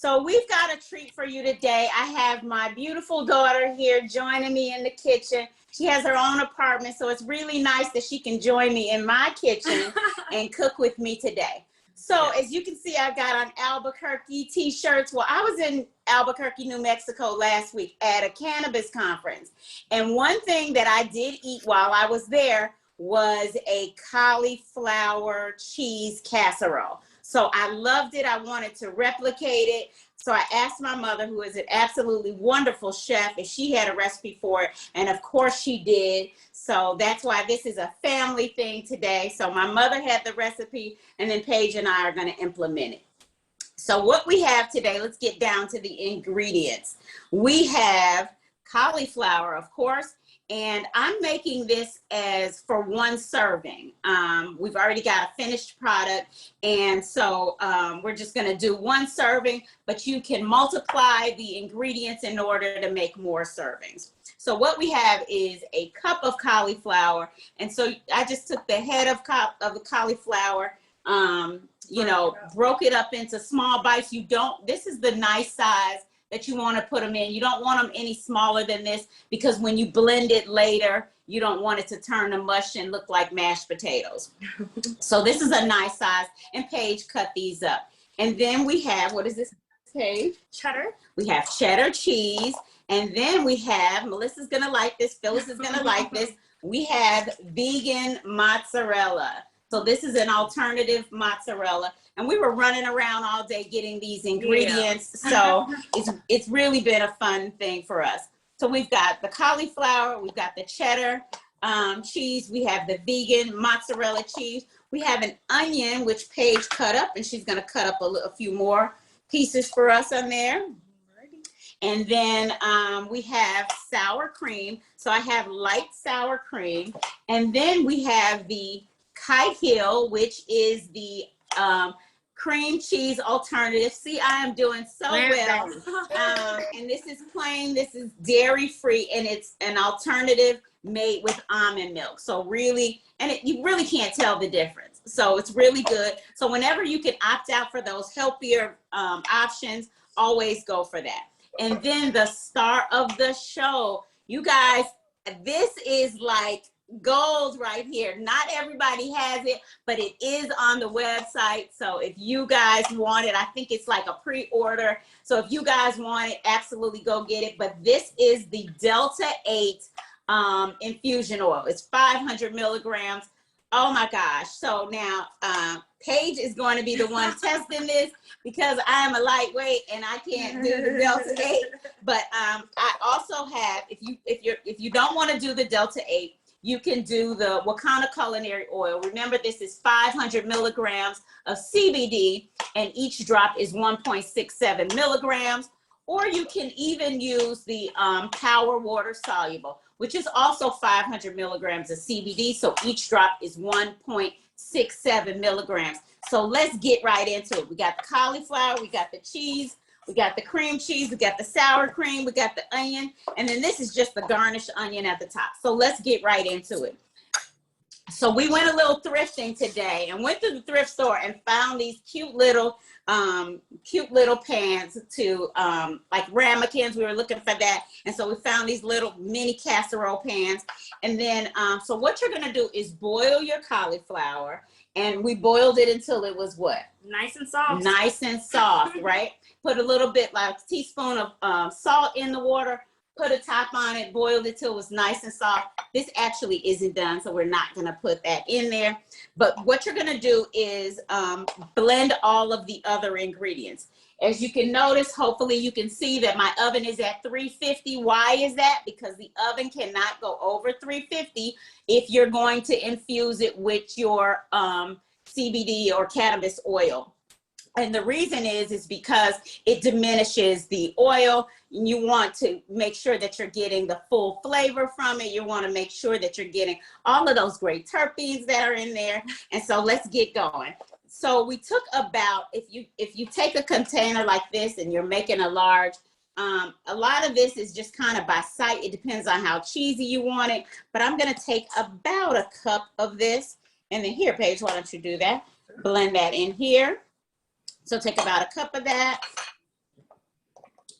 So we've got a treat for you today. I have my beautiful daughter here joining me in the kitchen. She has her own apartment, so it's really nice that she can join me in my kitchen and cook with me today. So as you can see, I got on Albuquerque t-shirts. Well, I was in Albuquerque, New Mexico last week at a cannabis conference. And one thing that I did eat while I was there was a cauliflower cheese casserole. So I loved it. I wanted to replicate it. So I asked my mother, who is an absolutely wonderful chef, if she had a recipe for it. And of course she did. So that's why this is a family thing today. So my mother had the recipe, and then Paige and I are going to implement it. So what we have today, let's get down to the ingredients. We have cauliflower, of course, and I'm making this as for one serving. We've already got a finished product, and so we're just going to do one serving, but you can multiply the ingredients in order to make more servings. So what we have is a cup of cauliflower, and so I just took the head of the cauliflower, you know, broke it up into small bites. This is the nice size that you want to put them in. You don't want them any smaller than this, because when you blend it later, you don't want it to turn to mush and look like mashed potatoes. So this is a nice size, and Paige cut these up. And then we have, what is this, Paige? Cheddar. We have cheddar cheese, and then we have, Melissa's gonna like this, Phyllis is gonna like this, we have vegan mozzarella. So this is an alternative mozzarella. And we were running around all day getting these ingredients. Yeah. So it's really been a fun thing for us. So we've got the cauliflower, we've got the cheddar cheese, we have the vegan mozzarella cheese. We have an onion, which Paige cut up, and she's gonna cut up a few more pieces for us on there. And then we have sour cream. So I have light sour cream. And then we have the Kite Hill, which is the cream cheese alternative. See, I am doing so well. And this is plain, this is dairy free, and it's an alternative made with almond milk. So really, you really can't tell the difference. So it's really good. So whenever you can opt out for those healthier options, always go for that. And then the star of the show, you guys, this is like gold right here. Not everybody has it, but it is on the website. So if you guys want it, I think it's like a pre-order. So if you guys want it, absolutely go get it. But this is the Delta 8 infusion oil. It's 500 milligrams. Oh my gosh. So now Paige is going to be the one testing this, because I am a lightweight and I can't do the Delta 8. But I also have, if you don't want to do the Delta 8, you can do the Wakanda culinary oil. Remember, this is 500 milligrams of CBD, and each drop is 1.67 milligrams. Or you can even use the Power Water Soluble, which is also 500 milligrams of CBD. So each drop is 1.67 milligrams. So let's get right into it. We got the cauliflower, we got the cheese, we got the cream cheese, we got the sour cream, we got the onion, and then this is just the garnished onion at the top. So let's get right into it. So we went a little thrifting today and went to the thrift store and found these cute little pans to like ramekins. We were looking for that, and so we found these little mini casserole pans. And then so what you're gonna do is boil your cauliflower, and we boiled it until it was what? Nice and soft. Nice and soft, right? Put a little bit, like a teaspoon of salt in the water, put a top on it, boiled it till it was nice and soft. This actually isn't done, so we're not gonna put that in there. But what you're gonna do is blend all of the other ingredients. As you can notice, hopefully you can see that my oven is at 350. Why is that? Because the oven cannot go over 350 if you're going to infuse it with your CBD or cannabis oil. And the reason is because it diminishes the oil. You want to make sure that you're getting the full flavor from it. You want to make sure that you're getting all of those great terpenes that are in there. And so let's get going. So we took about, if you take a container like this and you're making a large, a lot of this is just kind of by sight. It depends on how cheesy you want it. But I'm going to take about a cup of this. And then here, Paige, why don't you do that? Blend that in here. So take about a cup of that.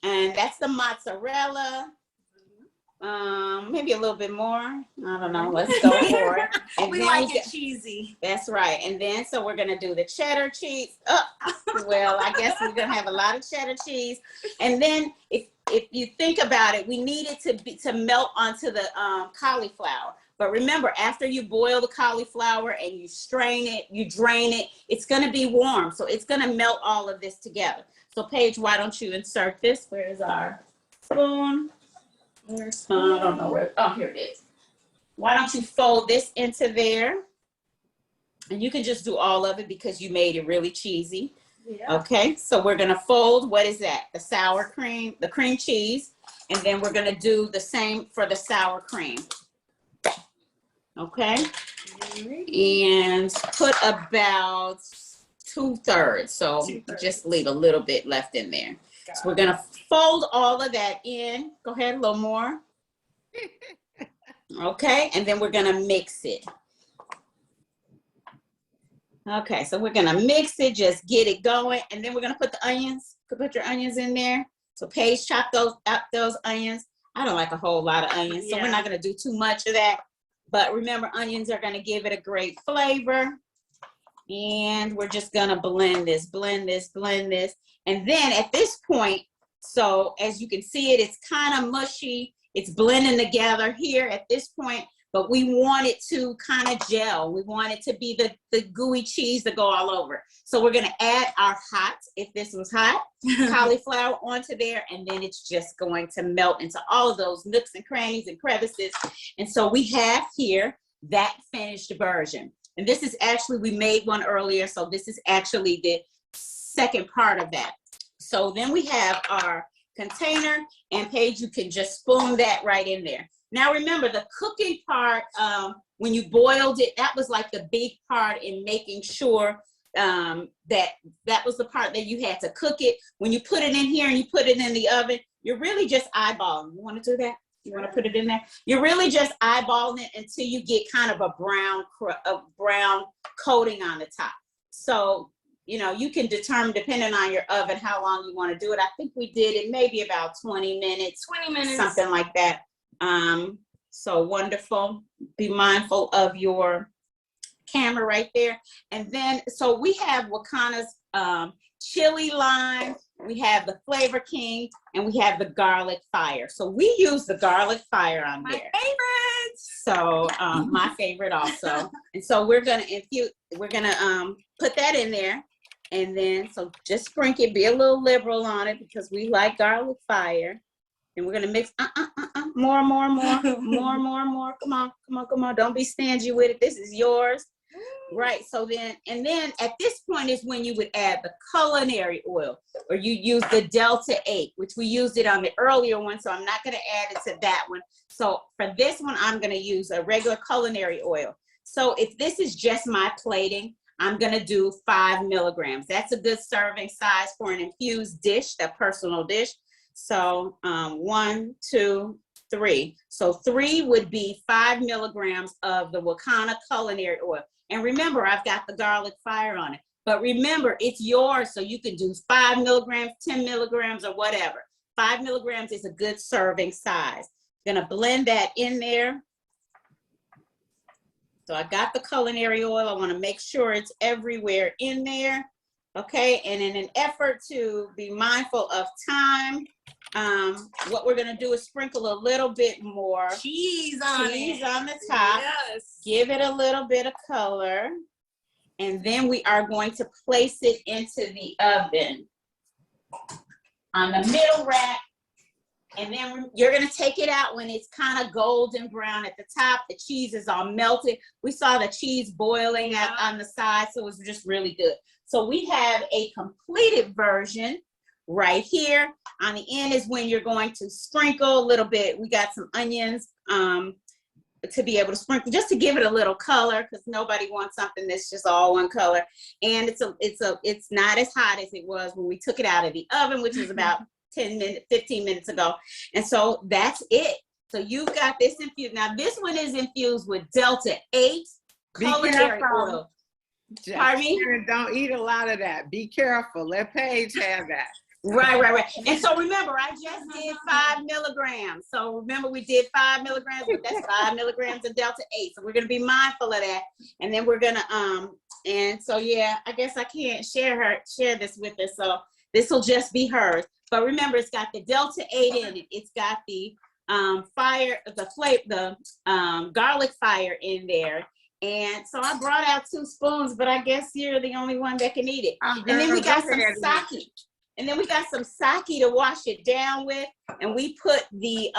And that's the mozzarella. Maybe a little bit more. I don't know. Let's go for it. And we like it cheesy. That's right. And then, so we're going to do the cheddar cheese. Well, I guess we're going to have a lot of cheddar cheese. And then if you think about it, we need it to melt onto the cauliflower. But remember, after you boil the cauliflower and you strain it, you drain it, it's going to be warm. So it's going to melt all of this together. So Paige, why don't you insert this? Where's our spoon? I don't know where. Oh, here it is. Why don't you fold this into there? And you can just do all of it because you made it really cheesy. Yeah. Okay, so we're going to fold, what is that? The sour cream, the cream cheese. And then we're going to do the same for the sour cream. Okay. And put about 2/3. So just leave a little bit left in there. So we're going to fold all of that in. Go ahead, a little more. Okay, and then we're going to mix it. Okay, so we're going to mix it, just get it going. And then we're going to put the onions. Put your onions in there. So Paige, chop those onions. I don't like a whole lot of onions, so we're not going to do too much of that. But remember, onions are going to give it a great flavor. And we're just going to blend this, blend this, blend this. And then at this point, so as you can see it, it's kind of mushy. It's blending together here at this point, but we want it to kind of gel. We want it to be the gooey cheese to go all over. So we're going to add our hot, if this was hot, cauliflower onto there, and then it's just going to melt into all of those nooks and crannies and crevices. And so we have here that finished version. And this is actually, we made one earlier, so this is actually the second part of that. So then we have our container, and Paige, you can just spoon that right in there. Now remember, the cooking part, when you boiled it, that was like the big part in making sure that was the part that you had to cook it. When you put it in here and you put it in the oven, you're really just eyeballing. You want to do that? You want to put it in there? You're really just eyeballing it until you get kind of a brown coating on the top. So, you know, you can determine, depending on your oven, how long you want to do it. I think we did it maybe about 20 minutes. 20 minutes. Something like that. So wonderful. Be mindful of your camera right there. And then, so we have Wakana's chili lime, we have the Flavor King, and we have the garlic fire. So we use the garlic fire on there. My favorite. So my favorite also. And so we're gonna put that in there, and then so just sprinkle it, be a little liberal on it because we like garlic fire. And we're gonna mix more. Come on. Don't be stingy with it. This is yours. Right, so then, and then at this point is when you would add the culinary oil, or you use the Delta 8, which we used it on the earlier one, so I'm not going to add it to that one. So for this one, I'm going to use a regular culinary oil. So if this is just my plating, I'm going to do 5 milligrams. That's a good serving size for an infused dish, a personal dish. So 1, 2, 3. So 3 would be 5 milligrams of the Wakana culinary oil. And remember, I've got the garlic fire on it. But remember, it's yours, so you can do 5 milligrams, 10 milligrams, or whatever. 5 milligrams is a good serving size. Gonna blend that in there. So I got the culinary oil. I wanna make sure it's everywhere in there. Okay, and in an effort to be mindful of time, what we're gonna do is sprinkle a little bit more cheese on the top. Yes. Give it a little bit of color, and then we are going to place it into the oven on the middle rack. And then you're gonna take it out when it's kind of golden brown at the top. The cheese is all melted. We saw the cheese boiling on the side, so it was just really good. So we have a completed version right here. On the end is when you're going to sprinkle a little bit. We got some onions to be able to sprinkle, just to give it a little color, because nobody wants something that's just all one color. And it's not as hot as it was when we took it out of the oven, which was about 15 minutes ago. And so that's it. So you've got this infused. Now this one is infused with Delta 8 culinary oil. Pardon me? Don't eat a lot of that. Be careful. Let Paige have that. Right. And so remember, I just did 5 milligrams. So remember, we did 5 milligrams, but that's 5 milligrams of Delta 8. So we're gonna be mindful of that. And then we're gonna and so yeah, I guess I can't share this with her. So this will just be hers. But remember, it's got the Delta 8 in it. It's got the garlic fire in there. And so I brought out 2 spoons, but I guess you're the only one that can eat it. And then we got some sake. And then we got some sake to wash it down with. And we put the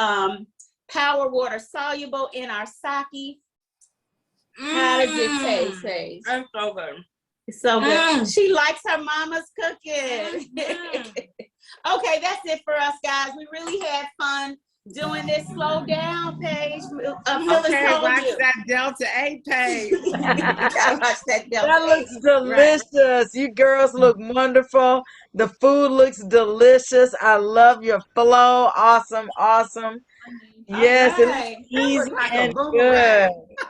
power water soluble in our sake. How does it taste, Paige? That's so good. It's so good. She likes her mama's cooking. Okay, that's it for us, guys. We really had fun doing this. Slow down, Paige. Phyllis watch you. that Delta 8 page. You gotta watch that Delta That 8. looks delicious. You girls look wonderful. The food looks delicious. I love your flow. Awesome. Yes, it Right. looks easy That look like a and boomerang. good.